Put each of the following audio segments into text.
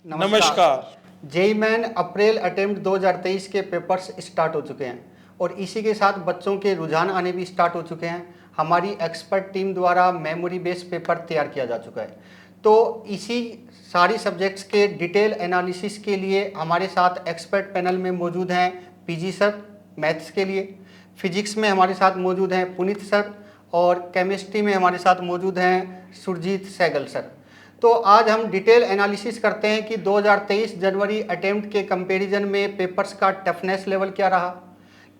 नमस्कार। JEE main अप्रैल attempt 2023 के papers start हो चुके हैं और इसी के साथ बच्चों के रुझान आने भी स्टार्ट हो चुके हैं। हमारी एक्सपर्ट टीम द्वारा मेमोरी बेस्ड पेपर तैयार किया जा चुका है। तो इसी सारी सब्जेक्ट्स के डिटेल एनालिसिस के लिए हमारे साथ एक्सपर्ट पैनल में मौजूद हैं पीजी सर मैथ्स के लिए, फिजिक्स में हमारे साथ मौजूद हैं पुनीत सर और केमिस्ट्री में हमारे साथ मौजूद हैं सुरजीत सहगल सर। तो आज हम डिटेल एनालिसिस करते हैं कि 2023 जनवरी अटेम्प्ट के कंपैरिजन में पेपर्स का टफनेस लेवल क्या रहा,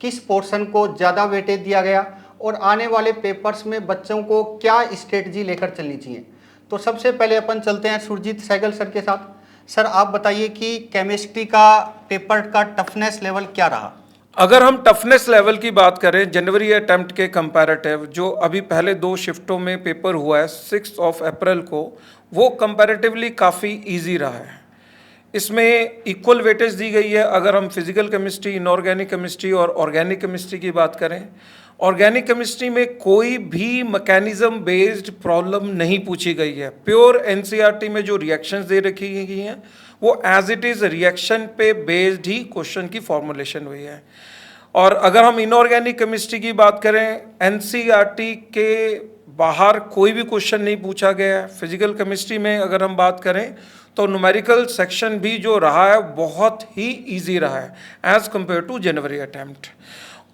किस पोर्शन को ज़्यादा वेटेज दिया गया और आने वाले पेपर्स में बच्चों को क्या स्ट्रेटजी लेकर चलनी चाहिए। तो सबसे पहले अपन चलते हैं सुरजीत सहगल सर के साथ। सर आप बताइए कि केमिस्ट्री का पेपर का टफनेस लेवल क्या रहा। अगर हम टफनेस लेवल की बात करें जनवरी अटेम्प्ट के कंपैरेटिव, जो अभी पहले 2 शिफ्टों में पेपर हुआ है 6 अप्रैल को, वो कंपैरेटिवली काफ़ी इजी रहा है। इसमें इक्वल वेटेज दी गई है। अगर हम फिजिकल केमिस्ट्री, इनऑर्गेनिक केमिस्ट्री और ऑर्गेनिक केमिस्ट्री की बात करें, ऑर्गेनिक केमिस्ट्री में कोई भी मैकेनिज्म बेस्ड प्रॉब्लम नहीं पूछी गई है। प्योर एनसीईआरटी में जो रिएक्शंस दे रखी गई हैं वो एज इट इज़ रिएक्शन पे बेस्ड ही क्वेश्चन की फॉर्मुलेशन हुई है। और अगर हम इनऑर्गेनिक केमिस्ट्री की बात करें, एनसीईआरटी के बाहर कोई भी क्वेश्चन नहीं पूछा गया है। फिजिकल केमिस्ट्री में अगर हम बात करें तो न्यूमेरिकल सेक्शन भी जो रहा है बहुत ही इजी रहा है एज कंपेयर टू जनवरी अटेम्प्ट।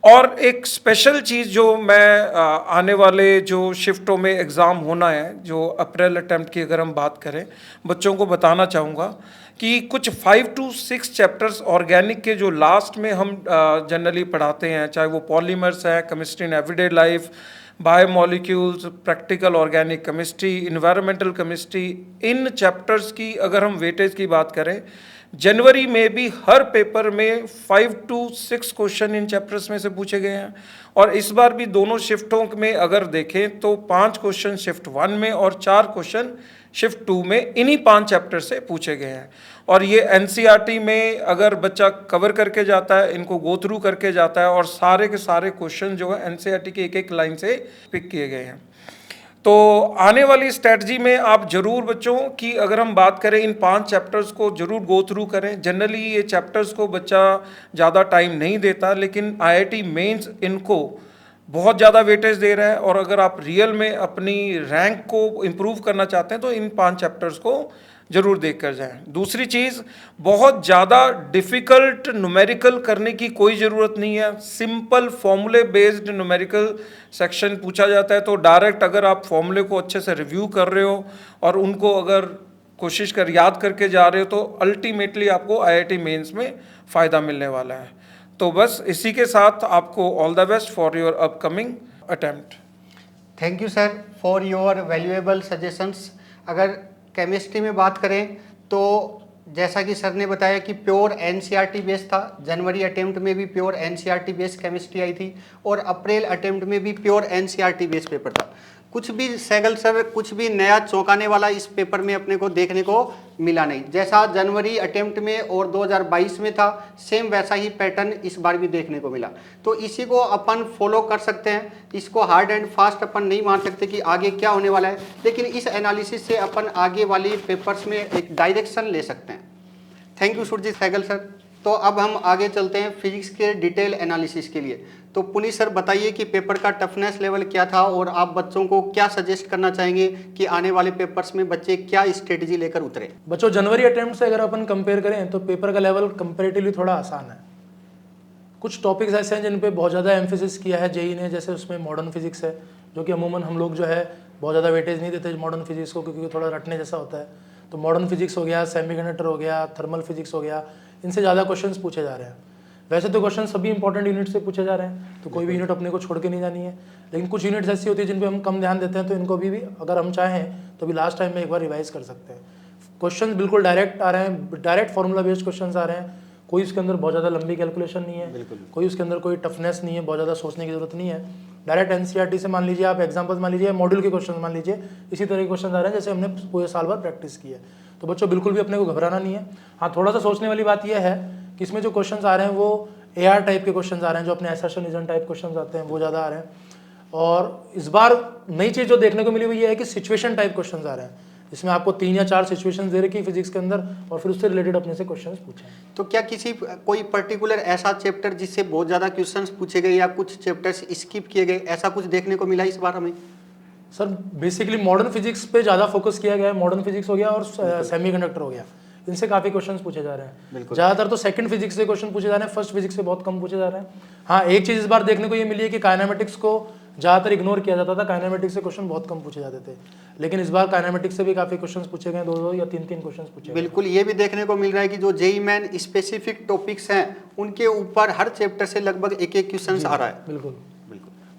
और एक स्पेशल चीज़ जो मैं आने वाले जो शिफ्टों में एग्ज़ाम होना है, जो अप्रैल अटेम्प्ट की अगर हम बात करें, बच्चों को बताना चाहूँगा कि कुछ 5 to 6 चैप्टर्स ऑर्गेनिक के जो लास्ट में हम जनरली पढ़ाते हैं, चाहे वो पॉलीमर्स है, chemistry in everyday life, biomolecules, practical organic chemistry, environmental chemistry, in chapters की अगर हम वेटेज की बात करें, जनवरी में भी हर पेपर में 5 to 6 क्वेश्चन इन चैप्टर्स में से पूछे गए हैं। और इस बार भी दोनों शिफ्टों में अगर देखें तो 5 क्वेश्चन शिफ्ट 1 में और 4 क्वेश्चन शिफ्ट 2 में इन्हीं 5 चैप्टर से पूछे गए हैं। और ये एनसीईआरटी में अगर बच्चा कवर करके जाता है, इनको गो थ्रू करके जाता है और सारे के सारे क्वेश्चन जो है एनसीईआरटी के एक एक लाइन से पिक किए गए हैं। तो आने वाली स्ट्रेटजी में आप जरूर बच्चों की अगर हम बात करें, इन 5 चैप्टर्स को जरूर गो थ्रू करें। जनरली ये चैप्टर्स को बच्चा ज़्यादा टाइम नहीं देता, लेकिन आईआईटी मेंस इनको बहुत ज़्यादा वेटेज दे रहा है। और अगर आप रियल में अपनी रैंक को इम्प्रूव करना चाहते हैं तो इन 5 चैप्टर्स को जरूर देख कर जाएं। दूसरी चीज़, बहुत ज़्यादा डिफ़िकल्ट न्यूमेरिकल करने की कोई ज़रूरत नहीं है। सिंपल फॉर्मूले बेस्ड न्यूमेरिकल सेक्शन पूछा जाता है, तो डायरेक्ट अगर आप फॉर्मूले को अच्छे से रिव्यू कर रहे हो और उनको अगर कोशिश कर याद करके जा रहे हो तो अल्टीमेटली आपको आईआईटी मेंस में फ़ायदा मिलने वाला है। तो बस इसी के साथ आपको all the best for your upcoming attempt. Thank you sir for your valuable suggestions. अगर केमिस्ट्री में बात करें तो जैसा कि सर ने बताया कि प्योर एनसीईआरटी बेस्ड था। जनवरी अटेम्प्ट में भी pure NCERT based chemistry I थी और अप्रैल अटेम्प्ट में भी प्योर एनसीईआरटी बेस्ड पेपर था। कुछ भी सहगल सर, कुछ भी नया चौंकाने वाला इस पेपर में अपने को देखने को मिला नहीं। जैसा जनवरी अटेम्प्ट में और 2022 में था, सेम वैसा ही पैटर्न इस बार भी देखने को मिला। तो इसी को अपन फॉलो कर सकते हैं। इसको हार्ड एंड फास्ट अपन नहीं मान सकते कि आगे क्या होने वाला है, लेकिन इस एनालिसिस से अपन आगे वाली पेपर्स में एक डायरेक्शन ले सकते हैं। Thank you Surjeet Sehgal sir. तो अब हम आगे चलते हैं फिजिक्स के डिटेल एनालिसिस के लिए। तो पुनीत सर बताइए कि पेपर का टफनेस लेवल क्या था और आप बच्चों को क्या सजेस्ट करना चाहेंगे कि आने वाले पेपर्स में बच्चे क्या स्ट्रेटजी लेकर उतरे। बच्चों, जनवरी अटेम्प्ट से अगर अपन कंपेयर करें तो पेपर का लेवल कंपेरेटिवली थोड़ा आसान है। कुछ टॉपिक्स ऐसे हैं जिन पे बहुत ज़्यादा एम्फेसिस किया है जेईई ने, जैसे उसमें मॉडर्न फिजिक्स है, जो कि अमूमन हम लोग जो है बहुत ज़्यादा वेटेज नहीं देते मॉडर्न फिजिक्स को, क्योंकि थोड़ा रटने जैसा होता है। तो मॉडर्न फिजिक्स हो गया, सेमीकंडक्टर हो गया, थर्मल फिजिक्स हो गया, इनसे ज़्यादा क्वेश्चंस पूछे जा रहे हैं। वैसे तो क्वेश्चन सभी इंपॉर्टेंट यूनिट से पूछे जा रहे हैं, तो कोई भी यूनिट अपने को छोड़ के नहीं जानी है, लेकिन कुछ यूनिट्स ऐसी होती है जिन पे हम कम ध्यान देते हैं, तो इनको भी अगर हम चाहें तो भी लास्ट टाइम में एक बार रिवाइज कर सकते हैं। क्वेश्चन बिल्कुल डायरेक्ट आ रहे हैं, डायरेक्ट फॉर्मूला बेस्ड क्वेश्चन आ रहे हैं। कोई उसके अंदर बहुत ज़्यादा लंबी कैलकुलेशन नहीं है, कोई उसके अंदर कोई टफनेस नहीं है, बहुत ज़्यादा सोचने की जरूरत नहीं है। डायरेक्ट एनसीईआरटी से मान लीजिए आप एग्जाम्पल्स मान लीजिए, मॉड्यूल के क्वेश्चन मान लीजिए, इसी तरह के क्वेश्चन आ रहे हैं जैसे हमने पूरे साल भर प्रैक्टिस की है। तो बच्चों बिल्कुल भी अपने को घबराना नहीं है। हाँ, थोड़ा सा सोचने वाली बात यह है कि इसमें जो क्वेश्चन आ रहे हैं वो एआर टाइप के क्वेश्चन आ रहे हैं, जो अपने असर्शनिज्म टाइप क्वेश्चन आते हैं वो ज़्यादा आ रहे हैं। और इस बार नई चीज़ जो देखने को मिली वो ये है कि सिचुएशन टाइप क्वेश्चन आ रहे हैं। इसमें आपको 3 या 4 सिचुएशंस दे रखी फिजिक्स के अंदर और फिर उससे रिलेटेड अपने से क्वेश्चंस पूछे। तो क्या कोई पर्टिकुलर ऐसा चैप्टर जिससे बहुत ज़्यादा क्वेश्चंस पूछे गए या कुछ चैप्टर्स स्किप किए गए, ऐसा कुछ देखने को मिला इस बार हमें? सर बेसिकली मॉडर्न फिजिक्स पे ज़्यादा फोकस किया गया है। मॉडर्न फिजिक्स हो गया और सेमीकंडक्टर हो गया, इनसे काफ़ी क्वेश्चंस पूछे जा रहे हैं। ज़्यादातर तो सेकंड फिजिक्स से क्वेश्चन पूछे जा रहे हैं, फर्स्ट फिजिक्स से बहुत कम पूछे जा रहे हैं। हाँ, एक चीज़ इस बार देखने को ये मिली है कि काइनेमेटिक्स को ज़्यादातर इग्नोर किया जाता था, काइनेमेटिक्स से क्वेश्चन बहुत कम पूछे जाते थे, लेकिन इस बार काइनेमेटिक्स से भी काफ़ी क्वेश्चन पूछे गए, 2-2 या 3-3 क्वेश्चन पूछे गए। बिल्कुल, ये भी देखने को मिल रहा है कि जो जेईई मेन स्पेसिफिक टॉपिक्स हैं उनके ऊपर हर चैप्टर से लगभग एक क्वेश्चन आ रहा है। बिल्कुल।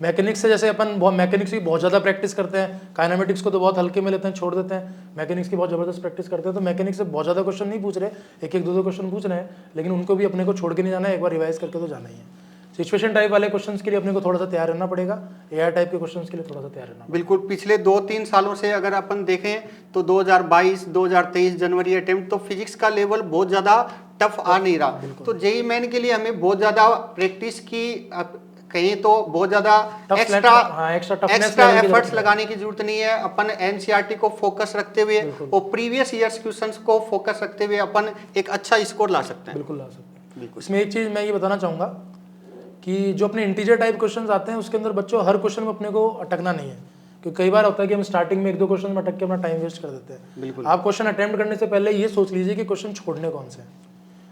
मैकेनिक्स से जैसे अपन मैकेनिक्स की बहुत ज़्यादा प्रैक्टिस करते हैं, काइनेमेटिक्स को तो बहुत हल्के में लेते हैं, छोड़ देते हैं, मैकेनिक्स की बहुत ज़बरदस्त प्रैक्टिस करते हैं, तो मैकेनिक्स से बहुत ज़्यादा क्वेश्चन नहीं पूछ रहे, एक 2-2 क्वेश्चन पूछ रहे हैं, लेकिन उनको भी अपने को छोड़ के नहीं जाना है, एक बार रिवाइज करके तो जाना ही है। सिचुएशन टाइप वाले क्वेश्चंस के लिए अपने को थोड़ा सा तैयार रहना पड़ेगा, एआर टाइप के क्वेश्चंस के लिए थोड़ा सा तैयार रहना। बिल्कुल, पिछले 2-3 सालों से अगर अपन देखें तो 2022, 2023 जनवरी अटेम्प्ट तो फिजिक्स का लेवल बहुत ज़्यादा टफ आ नहीं रहा। तो जेईई मेन के लिए हमें बहुत ज़्यादा प्रैक्टिस की कहीं तो बहुत ज़्यादा एक्स्ट्रा एफर्ट्स लगाने की जरूरत नहीं है। अपन एनसीईआरटी को फोकस रखते हुए और प्रीवियस ईयर्स क्वेश्चंस को फोकस रखते हुए अपन एक अच्छा स्कोर ला सकते हैं। बिल्कुल ला सकते हैं। इसमें एक चीज़ मैं ये बताना चाहूँगा कि जो अपने इंटीजर टाइप क्वेश्चंस आते हैं उसके अंदर बच्चों हर क्वेश्चन में अपने को अटकना नहीं है, क्योंकि कई बार होता है कि हम स्टार्टिंग में 1-2 क्वेश्चन में अटक के अपना टाइम वेस्ट कर देते हैं। आप क्वेश्चन अटेम्प्ट करने से पहले ये सोच लीजिए कि क्वेश्चन छोड़ने कौन से हैं।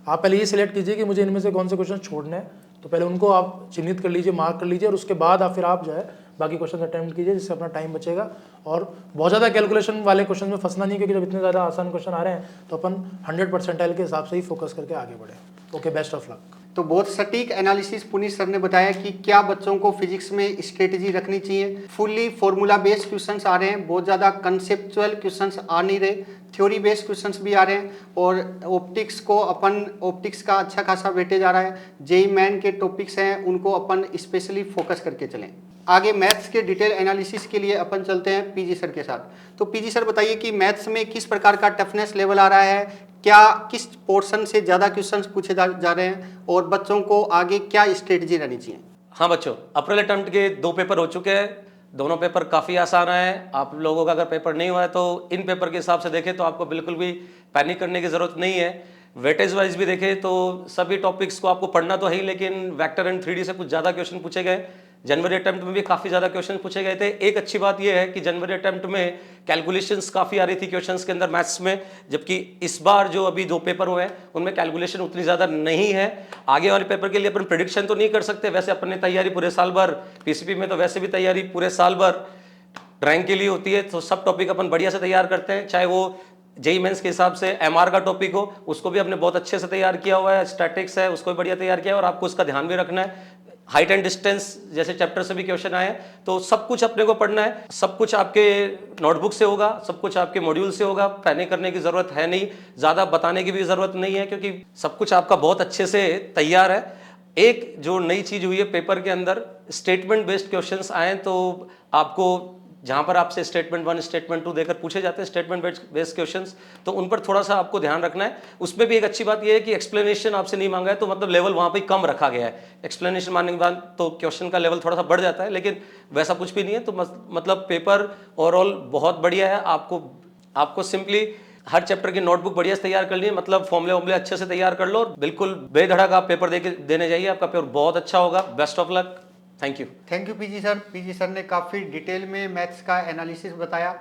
आप पहले ये सिलेक्ट कीजिए कि मुझे इनमें से कौन से क्वेश्चन छोड़ने हैं, तो पहले उनको आप चिन्हित कर लीजिए, मार्क कर लीजिए, और उसके बाद आप फिर आप जो है बाकी क्वेश्चन अटेम्प्ट कीजिए, जिससे अपना टाइम बचेगा और बहुत ज़्यादा कैलकुलेशन वाले क्वेश्चन में फंसना नहीं, क्योंकि जब इतने ज़्यादा आसान क्वेश्चन आ रहे हैं तो अपन 100% के हिसाब से ही फोकस करके आगे बढ़े। Okay, best of luck. तो बहुत सटीक एनालिसिस पुनीत सर ने बताया कि क्या बच्चों को फिजिक्स में स्ट्रेटेजी रखनी चाहिए। फुल्ली फॉर्मूला बेस्ड क्वेश्चंस आ रहे हैं, बहुत ज़्यादा कंसेप्चुअल क्वेश्चंस आ नहीं रहे, थ्योरी बेस्ड क्वेश्चंस भी आ रहे हैं, और ऑप्टिक्स का अच्छा खासा वेटेज आ रहा है। जेईई मेन के टॉपिक्स हैं उनको अपन स्पेशली फोकस करके चलें। आगे मैथ्स के डिटेल एनालिसिस के लिए अपन चलते हैं पीजी सर के साथ। तो पीजी सर बताइए कि मैथ्स में किस प्रकार का टफनेस लेवल आ रहा है, क्या किस पोर्शन से ज़्यादा क्वेश्चंस पूछे जा रहे हैं, और बच्चों को आगे क्या स्ट्रेटजी रहनी चाहिए? हाँ बच्चों, अप्रैल अटेम्प्ट के 2 पेपर हो चुके हैं, दोनों पेपर काफ़ी आसान हैं। आप लोगों का अगर पेपर नहीं हुआ है तो इन पेपर के हिसाब से देखें तो आपको बिल्कुल भी पैनिक करने की ज़रूरत नहीं है। वेटेज वाइज भी देखें तो सभी टॉपिक्स को आपको पढ़ना तो है ही, लेकिन वेक्टर एंड 3D से कुछ ज़्यादा क्वेश्चन पूछे गए। जनवरी अटेम्प्ट में भी काफ़ी ज़्यादा क्वेश्चन पूछे गए थे। एक अच्छी बात यह है कि जनवरी अटेम्प्ट में कैलकुलेशंस काफ़ी आ रही थी क्वेश्चंस के अंदर मैथ्स में, जबकि इस बार जो अभी 2 पेपर हुए हैं उनमें कैलकुलेशन उतनी ज़्यादा नहीं है। आगे वाले पेपर के लिए अपन प्रेडिक्शन तो नहीं कर सकते, वैसे अपन ने तैयारी पूरे साल भर, पीसीपी में तो वैसे भी तैयारी पूरे साल भर रैंक के लिए होती है, तो सब टॉपिक अपन बढ़िया से तैयार करते हैं। चाहे वो जेईई मेंस के हिसाब से एमआर का टॉपिक हो, उसको भी हमने बहुत अच्छे से तैयार किया हुआ है, स्टैटिक्स है उसको भी बढ़िया तैयार किया है, और आपको उसका ध्यान भी रखना है। हाइट एंड डिस्टेंस जैसे चैप्टर से भी क्वेश्चन आए, तो सब कुछ अपने को पढ़ना है। सब कुछ आपके नोटबुक से होगा, सब कुछ आपके मॉड्यूल से होगा, पैनिक करने की जरूरत है नहीं, ज़्यादा बताने की भी जरूरत नहीं है, क्योंकि सब कुछ आपका बहुत अच्छे से तैयार है। एक जो नई चीज़ हुई है पेपर के अंदर, स्टेटमेंट बेस्ड क्वेश्चंस आए, तो आपको जहाँ पर आपसे स्टेटमेंट 1 स्टेटमेंट 2 देकर पूछे जाते हैं स्टेटमेंट बेस्ड क्वेश्चंस, तो उन पर थोड़ा सा आपको ध्यान रखना है। उसमें भी एक अच्छी बात यह है कि एक्सप्लेनेशन आपसे नहीं मांगा है, तो मतलब लेवल वहाँ पे कम रखा गया है। एक्सप्लेनेशन मानने के बाद तो क्वेश्चन का लेवल थोड़ा सा बढ़ जाता है, लेकिन वैसा कुछ भी नहीं है। तो मतलब पेपर ओवरऑल बहुत बढ़िया है। आपको सिंपली हर चैप्टर की नोटबुक बढ़िया से तैयार करनी है, मतलब फॉर्मुले अच्छे से तैयार कर लो और बिल्कुल बेधड़क आप पेपर देने जाइए, आपका पेपर बहुत अच्छा होगा। Best of luck. Thank you PG sir. PG sir ने काफ़ी डिटेल में मैथ्स का एनालिसिस बताया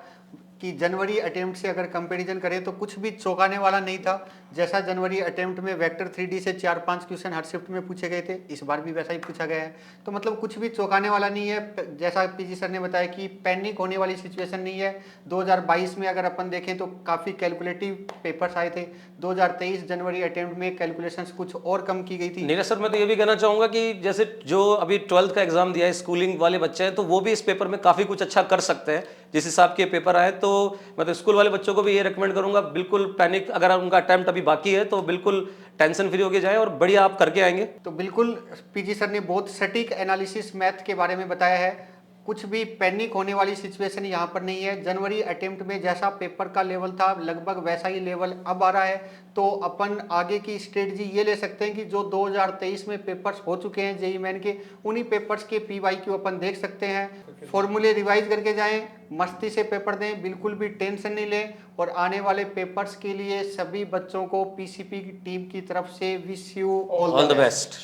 कि जनवरी अटेम्प्ट से अगर कंपैरिजन करें तो कुछ भी चौंकाने वाला नहीं था। जैसा जनवरी अटेम्प्ट में वेक्टर 3D से 4-5 क्वेश्चन हर शिफ्ट में पूछे गए थे, इस बार भी वैसा ही पूछा गया है। तो मतलब कुछ भी चौंकाने वाला नहीं है। जैसा पीजी सर ने बताया कि पैनिक होने वाली सिचुएशन नहीं है। 2022 में अगर अपन देखें तो काफ़ी कैलकुलेटिव पेपर्स आए थे। 2023 जनवरी अटेम्प्ट में कैलकुलेशंस कुछ और कम की गई थी। नहीं सर, मैं तो ये भी कहना चाहूँगा कि जैसे जो अभी 12th का एग्जाम दिया है, स्कूलिंग वाले बच्चे हैं, तो वो भी इस पेपर में काफ़ी कुछ अच्छा कर सकते हैं जिस हिसाब के पेपर आए। तो मैं तो स्कूल वाले बच्चों को भी ये रिकमेंड करूँगा, बिल्कुल पैनिक, अगर उनका अटेम्प्ट अभी बाकी है तो बिल्कुल टेंशन फ्री होके जाएं और बढ़िया आप करके आएंगे। तो बिल्कुल पीजी सर ने बहुत सटीक एनालिसिस मैथ के बारे में बताया है। कुछ भी पैनिक होने वाली सिचुएशन यहाँ पर नहीं है। जनवरी अटेम्प्ट में जैसा पेपर का लेवल था लगभग वैसा ही लेवल अब आ रहा है। तो अपन आगे की स्ट्रेटजी ये ले सकते हैं कि जो 2023 में पेपर्स हो चुके हैं जेईई मेन के, उन्हीं पेपर्स के PYQ अपन देख सकते हैं। फॉर्मूले रिवाइज करके जाएं, मस्ती से पेपर दें, बिल्कुल भी टेंशन नहीं लें। और आने वाले पेपर्स के लिए सभी बच्चों को PCP की टीम की तरफ से wish you all the best.